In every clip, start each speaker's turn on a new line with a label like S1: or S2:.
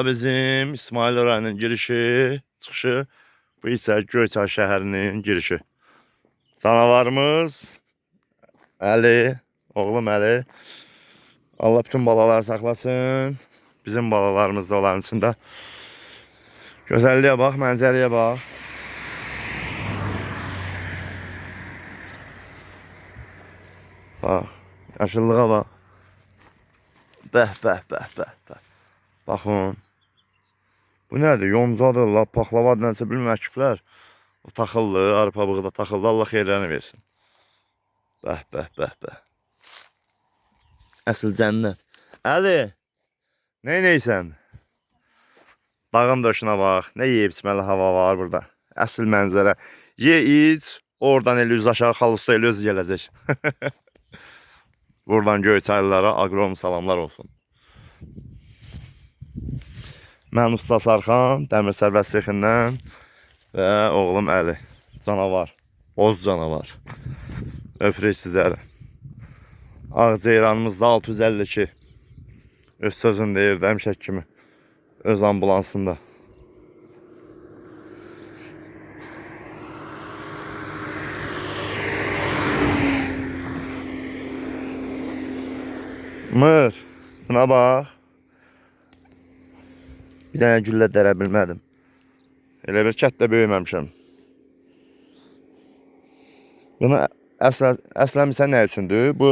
S1: Bizim İsmail rayonunun girişi, çıxışı, bu isə Göyçay şəhərinin girişi. Canavarımız Əli, oğlum Əli. Allah bütün balaları saxlasın. Bizim balalarımız da onların içində. Gözəlliyə bax, mənzərəyə bax. Bax, yaşıllığa bax. Bəh, bəh, bəh, bəh, bəh. Baxın. Bu nədir? Yoncadır, paxlava nəsə bilməkiblər. O taxıllı, arpa buğda taxıllı. Allah xeyirlərini versin. Bəh, bəh, bəh, bəh. Əsl cənnət. Əli, neynəysən? Dağın döşünə bax. Nə yeyib içməli hava var burada. Əsl mənzərə. Ye, iç, oradan elə üz aşağı xalısta elə öz gələcək. Buradan Göyçaylılara aqrom salamlar olsun. Mən Usta Sarxan, Dəmir Sərbəst Sexindən və oğlum Əli. Canavar, boz canavar. Öpürük sizləri. Ağceyranımız da 652. Öz sözünü deyir də həmişək kimi. Öz ambulansında. Mır, buna bax. Bir dənə güllə dərə bilmədim. Elə bir kətdə böyüməmişəm. Bunu əslən bilsən nə üçündür? Bu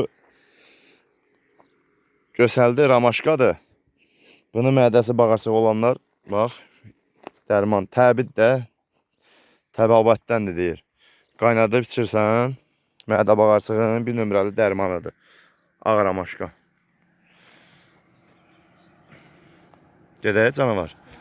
S1: gösəldi, ramaşkadır. Bunun mədəsi bağırsaq olanlar, bax, dərman, təbid də təbabətdəndir deyir. Qaynadıb içirsən, mədə bağırsağın bir nömrəli dərmanıdır. Ağ ramaşka. Gedək canavar.